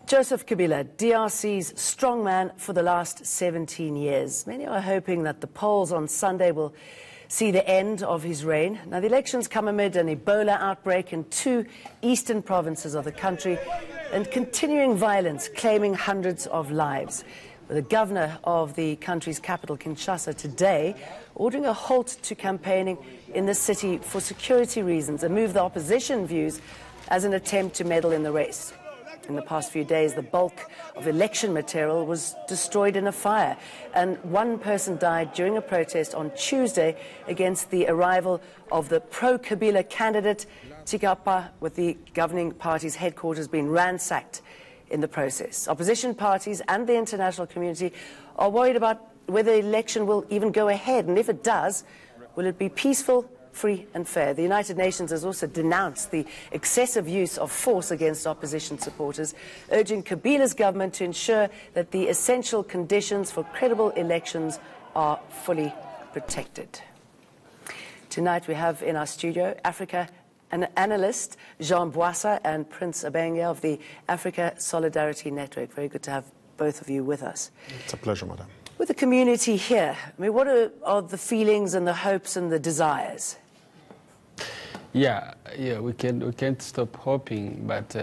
Joseph Kabila, DRC's strongman for the last 17 years. Many are hoping that the polls on Sunday will see the end of his reign. Now, the elections come amid an Ebola outbreak in 2 eastern provinces of the country and continuing violence claiming hundreds of lives. The governor of the country's capital, Kinshasa, today ordering a halt to campaigning in the city for security reasons, a move the opposition views as an attempt to meddle in the race. In the past few days, the bulk of election material was destroyed in a fire, and 1 person died during a protest on Tuesday against the arrival of the pro-Kabila candidate, Tikapa, with the governing party's headquarters being ransacked in the process. Opposition parties and the international community are worried about whether the election will even go ahead, and if it does, will it be peaceful, free and fair. The United Nations has also denounced the excessive use of force against opposition supporters, urging Kabila's government to ensure that the essential conditions for credible elections are fully protected. Tonight we have in our studio Africa an analyst, Jean Boissa and Prince Abenge of the Africa Solidarity Network. Very good to have both of you with us. It's a pleasure, madam. With the community here, I mean, what are the feelings and the hopes and the desires? Yeah, we can't stop hoping, but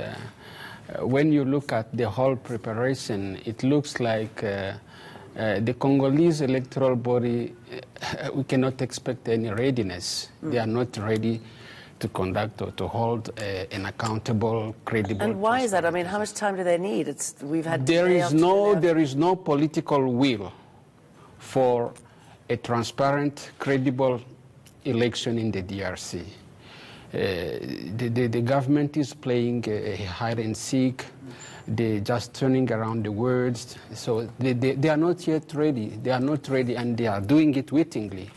when you look at the whole preparation, it looks like the Congolese electoral body, we cannot expect any readiness. They are not ready to conduct or to hold an accountable, credible. And why is that? I mean, how much time do they need? We've had there is no political will for a transparent, credible election in the DRC. The government is playing hide and seek. They're just turning around the words. So they are not yet ready. They are not ready, and they are doing it wittingly,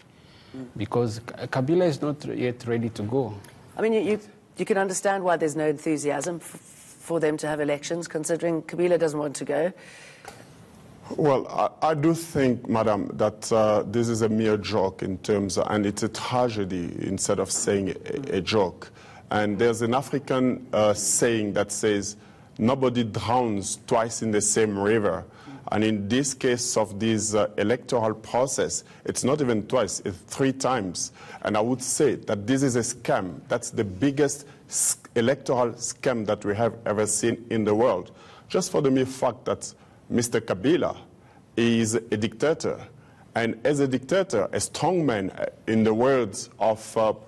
because Kabila is not yet ready to go. I mean, you can understand why there's no enthusiasm for them to have elections, considering Kabila doesn't want to go. Well, I do think, madam, that this is a mere joke in terms of, and it's a tragedy instead of saying a joke. And there's an African saying that says, nobody drowns twice in the same river. And in this case of this electoral process, it's not even twice, it's 3 times. And I would say that this is a scam. That's the biggest electoral scam that we have ever seen in the world. Just for the mere fact that Mr. Kabila is a dictator. And as a dictator, a strongman, in the words of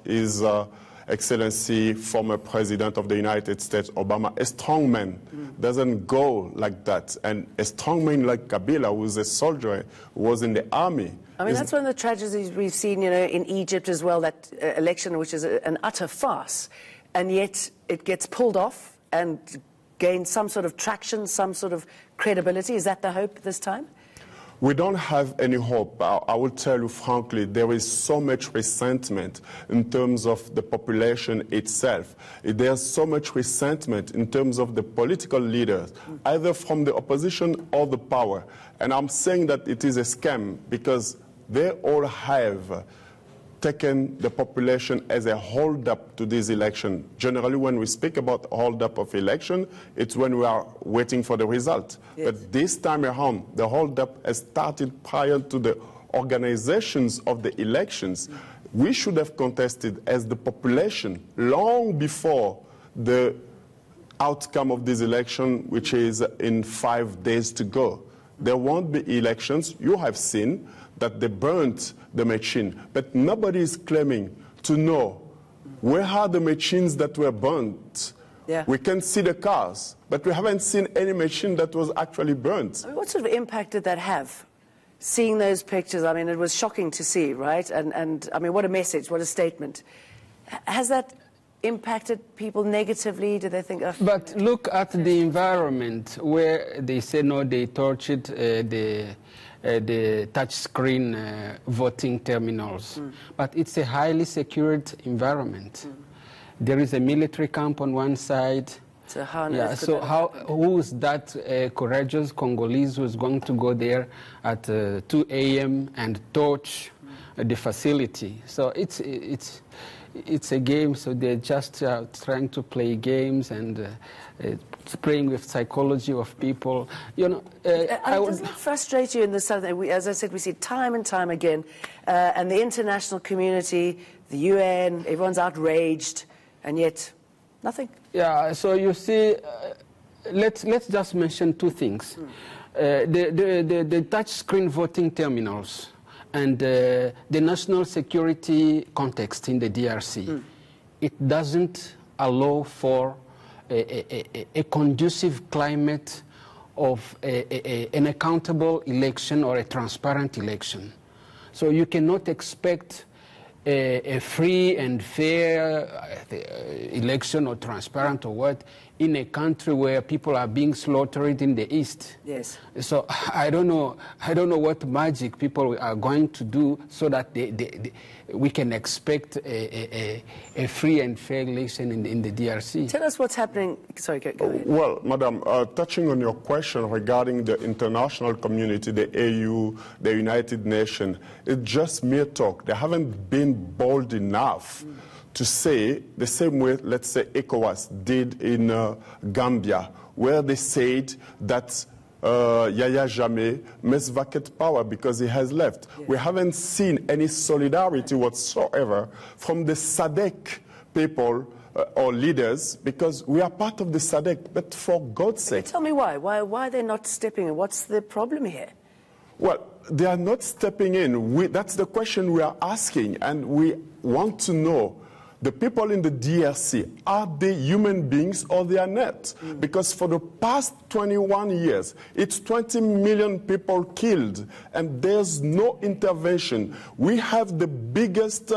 his Excellency, former President of the United States, Obama, a strongman doesn't go like that. And a strongman like Kabila, who was a soldier, who was in the army. I mean, that's one of the tragedies we've seen, you know, in Egypt as well, that election, which is an utter farce. And yet it gets pulled off and gains some sort of traction, some sort of credibility. Is that the hope this time? We don't have any hope. I will tell you frankly, there is so much resentment in terms of the population itself. There's so much resentment in terms of the political leaders, either from the opposition or the power. And I'm saying that it is a scam because they all have taken the population as a hold-up to this election. Generally, when we speak about hold-up of election, it's when we are waiting for the result. Yes. But this time around, the hold-up has started prior to the organizations of the elections. We should have contested as the population long before the outcome of this election, which is in 5 days to go. There won't be elections. You have seen that they burnt the machine, but nobody is claiming to know where are the machines that were burnt. Yeah. We can see the cars, but we haven't seen any machine that was actually burnt. I mean, what sort of impact did that have? Seeing those pictures, I mean, it was shocking to see, right? And I mean, what a message, what a statement. Has that impacted people negatively? Do they think? But look at the environment where they say no, they tortured the touchscreen voting terminals. But it's a highly secured environment. There is a military camp on one side. So how who is that courageous Congolese who is going to go there at 2 a.m. and torch the facility? So it's it's a game, so they're just trying to play games and playing with psychology of people. You know, doesn't it frustrate you in the South? As I said, we see it time and time again, and the international community, the UN, everyone's outraged, and yet nothing. Yeah. So you see, let's just mention two things: the touch-screen voting terminals and the national security context in the DRC. It doesn't allow for a conducive climate of an accountable election or a transparent election. So you cannot expect a free and fair election or transparent or what in a country where people are being slaughtered in the East. Yes. So I don't know what magic people are going to do so that we can expect a free and fair election in the DRC. Tell us what's happening. Sorry, go ahead. Well, Madam, touching on your question regarding the international community, the AU, the United Nations, it's just mere talk. They haven't been bold enough to say the same way, let's say, ECOWAS did in Gambia, where they said that Yahya Jammeh must vacate power because he has left. Yeah. We haven't seen any solidarity whatsoever from the SADC people or leaders, because we are part of the SADC, but for God's sake. Tell me why. Why they're not stepping in? What's the problem here? Well, they are not stepping in. That's the question we are asking, and we want to know. The people in the DRC, are they human beings or they are not? Because for the past 21 years, it's 20 million people killed, and there's no intervention. We have the biggest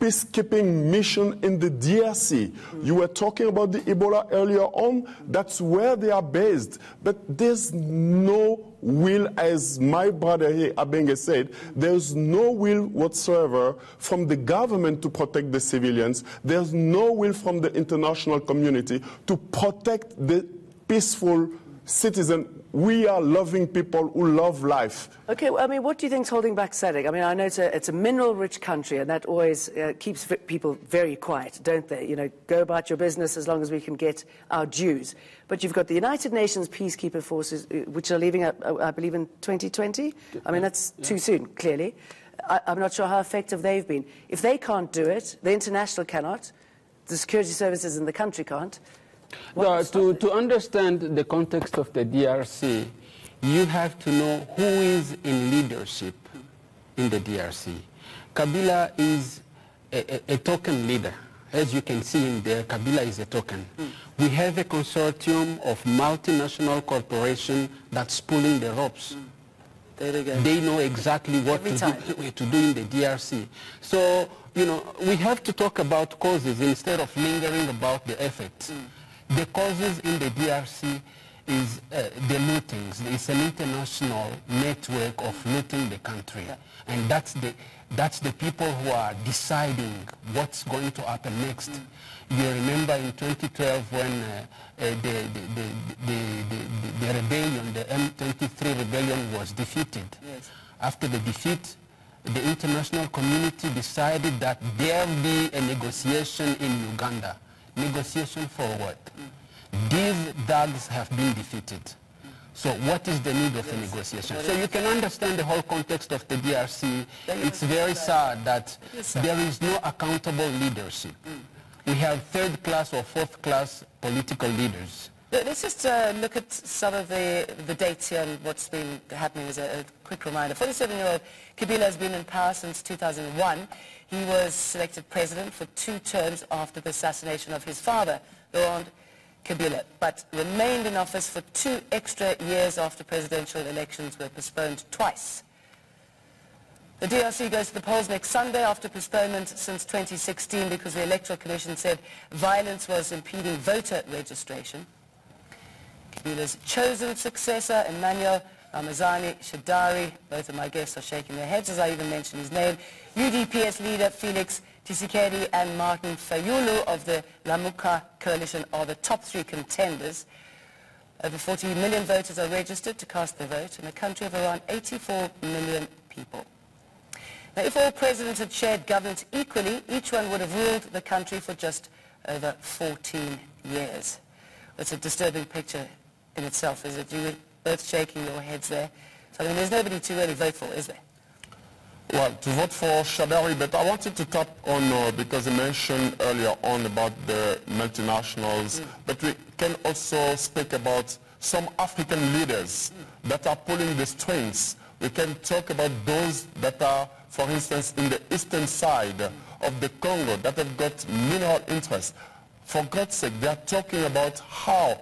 peacekeeping mission in the DRC. You were talking about the Ebola earlier on. That's where they are based. But there's no will, as my brother here, Abenge, said, there's no will whatsoever from the government to protect the civilians. There's no will from the international community to protect the peaceful citizen. We are loving people who love life. Okay, well, I mean, what do you think is holding back SADC? I mean, I know it's a mineral-rich country, and that always keeps people very quiet, don't they? You know, go about your business as long as we can get our dues. But you've got the United Nations peacekeeper forces, which are leaving, I believe, in 2020. I mean, that's too soon, clearly. I'm not sure how effective they've been. If they can't do it, the international cannot, the security services in the country can't. No, to understand the context of the DRC, you have to know who is in leadership in the DRC. Kabila is a token leader. As you can see in there, Kabila is a token. We have a consortium of multinational corporations that's pulling the ropes. They know exactly what to do in the DRC. So, you know, we have to talk about causes instead of lingering about the effects. The causes in the DRC is the lootings. It's an international network of looting the country. And that's the people who are deciding what's going to happen next. You remember in 2012 when the rebellion, the M23 rebellion was defeated. Yes. After the defeat, the international community decided that there will be a negotiation in Uganda. Negotiation for what? These thugs have been defeated. So what is the need of a negotiation? So you can understand the whole context of the DRC. It's very sad that there is no accountable leadership. We have third-class or fourth-class political leaders. Let's just look at some of the dates here and what's been happening as a quick reminder. 47-year-old Kabila has been in power since 2001. He was selected president for 2 terms after the assassination of his father, Laurent Kabila, but remained in office for 2 extra years after presidential elections were postponed twice. The DRC goes to the polls next Sunday after postponement since 2016 because the Electoral Commission said violence was impeding voter registration. Kabila's chosen successor, Emmanuel Ramazani Shadari, both of my guests are shaking their heads as I even mention his name, UDPS leader Felix Tshisekedi and Martin Fayulu of the Lamuka coalition are the top 3 contenders. Over 40 million voters are registered to cast their vote in a country of around 84 million people. Now, if all presidents had shared governance equally, each one would have ruled the country for just over 14 years. It's a disturbing picture in itself, is it? You were both shaking your heads there. So, I mean, there's nobody to really vote for, is there? Well, to vote for Shabari, but I wanted to tap on, because you mentioned earlier on about the multinationals, but we can also speak about some African leaders that are pulling the strings. We can talk about those that are, for instance, in the eastern side of the Congo that have got mineral interests. For God's sake, they are talking about how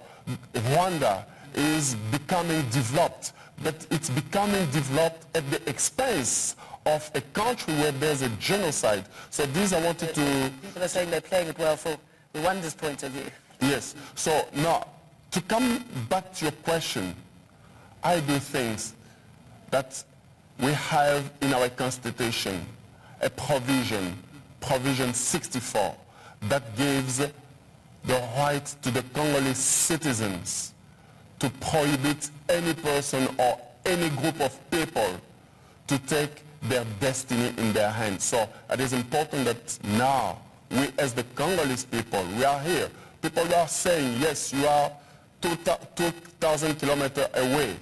Rwanda is becoming developed, but it's becoming developed at the expense of a country where there's a genocide. So these I wanted to... People are saying they're playing it well from Rwanda's point of view. Yes. So now, to come back to your question, I do think that we have in our Constitution a provision, Provision 64, that gives the right to the Congolese citizens to prohibit any person or any group of people to take their destiny in their hands. So it is important that now, we as the Congolese people, we are here. People are saying, yes, you are 2,000 kilometers away,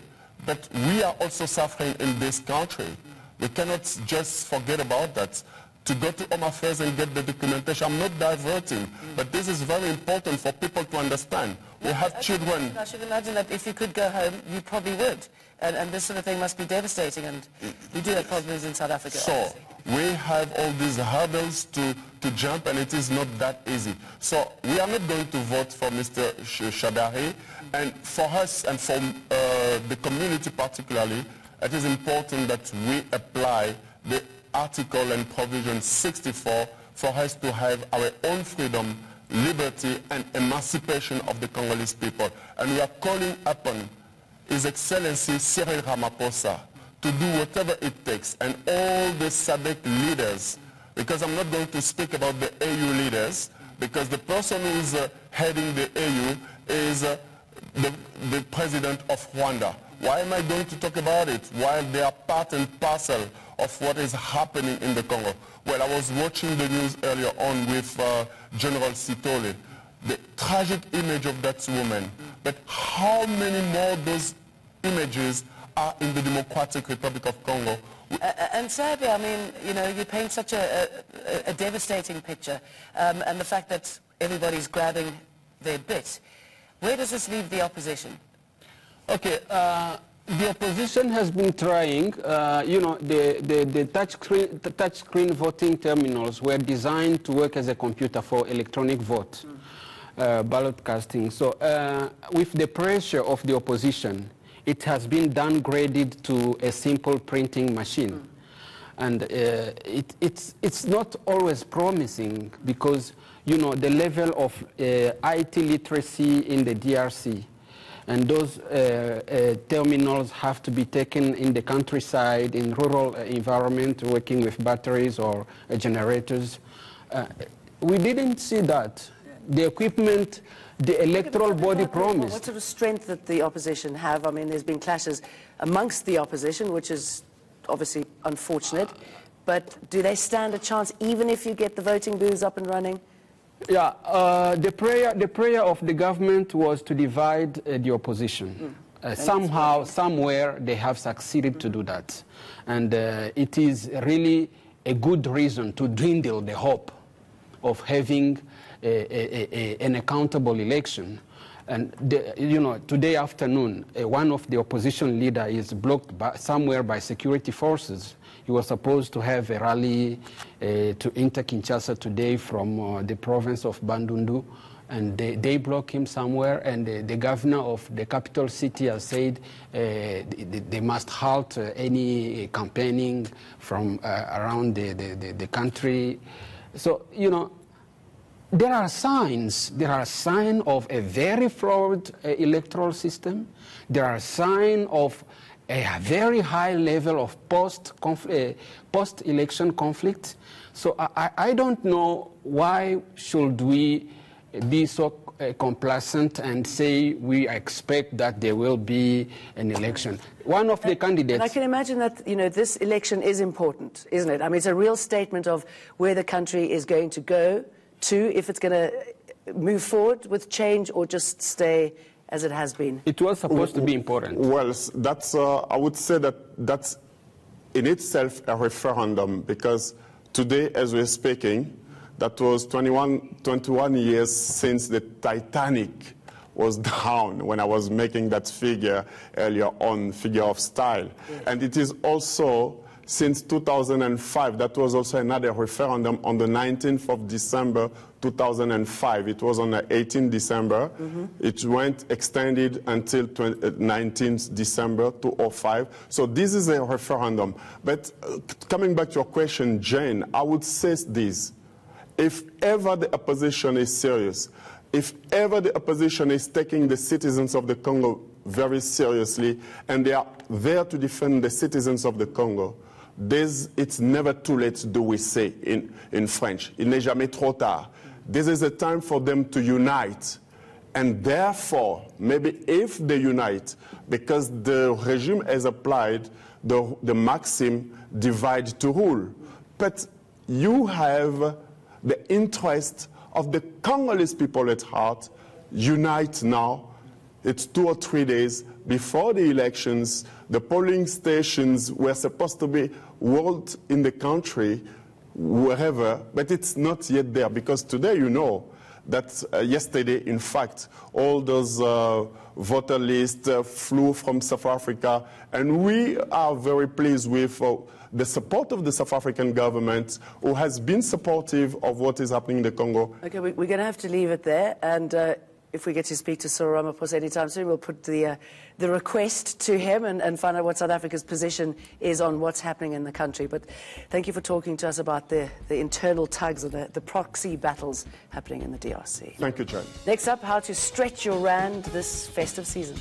but we are also suffering in this country. We cannot just forget about that. To go to Home Affairs and get the documentation, I'm not diverting, but this is very important for people to understand. We have children. I should imagine that if you could go home, you probably would. And this sort of thing must be devastating, and we do have problems in South Africa. So obviously. we have all these hurdles to jump, and it is not that easy. So we are not going to vote for Mr. Shabari, and for us and for the community particularly, it is important that we apply the Article and Provision 64 for us to have our own freedom, liberty, and emancipation of the Congolese people. And we are calling upon His Excellency Cyril Ramaphosa to do whatever it takes, and all the SADC leaders, because I'm not going to speak about the AU leaders, because the person who is heading the AU is the president of Rwanda. Why am I going to talk about it while they are part and parcel of what is happening in the Congo? Well, I was watching the news earlier on with General Sitole, the tragic image of that woman. But how many more those images are in the Democratic Republic of Congo? And sadly, I mean, you know, you paint such a devastating picture, and the fact that everybody's grabbing their bit. Where does this leave the opposition? Okay, the opposition has been trying, you know, the touchscreen voting terminals were designed to work as a computer for electronic vote, ballot casting. So with the pressure of the opposition, it has been downgraded to a simple printing machine. And it's not always promising because, you know, the level of IT literacy in the DRC, and those terminals have to be taken in the countryside, in rural environment, working with batteries or generators. We didn't see that. The equipment, the electoral body promised. What sort of strength that the opposition have? I mean, there's been clashes amongst the opposition, which is obviously unfortunate. But do they stand a chance even if you get the voting booths up and running? Yeah, the prayer of the government was to divide the opposition. Somehow, somewhere, they have succeeded to do that. And it is really a good reason to dwindle the hope of having an accountable election. And, you know, today afternoon, one of the opposition leaders is blocked somewhere by security forces. He was supposed to have a rally to enter Kinshasa today from the province of Bandundu, and they blocked him somewhere, and the governor of the capital city has said they must halt any campaigning from around the country. So, you know, there are signs of a very flawed electoral system. There are signs of a very high level of post-election conflict. So I don't know why should we be so complacent and say we expect that there will be an election. One of the candidates... And I can imagine that, you know, this election is important, isn't it? I mean, it's a real statement of where the country is going to go to, if it's going to move forward with change or just stay as it has been. It was supposed to be important. Well, that's, I would say that that's in itself a referendum, because today, as we're speaking, that was 21 years since the Titanic was down, when I was making that figure earlier on, figure of style. Yeah. And it is also since 2005, that was also another referendum on the 19th of December 2005. It was on the 18th December. Mm-hmm. It went extended until 19th December 2005. So this is a referendum. But coming back to your question, Jane, I would say this. If ever the opposition is serious, if ever the opposition is taking the citizens of the Congo very seriously, and they are there to defend the citizens of the Congo, it's never too late, do we say in French. Il n'est jamais trop tard. This is a time for them to unite. And therefore, maybe if they unite, because the regime has applied the maxim, divide to rule. But you have the interest of the Congolese people at heart. Unite now. It's 2 or 3 days before the elections. The polling stations were supposed to be rolled in the country, wherever, but it's not yet there, because today you know that yesterday, in fact, all those voter lists flew from South Africa, and we are very pleased with the support of the South African government, who has been supportive of what is happening in the Congo. Okay, we're going to have to leave it there, and if we get to speak to Cyril Ramaphosa anytime soon, we'll put the request to him and find out what South Africa's position is on what's happening in the country. But thank you for talking to us about the internal tugs and the proxy battles happening in the DRC. Thank you, John. Next up, how to stretch your rand this festive season.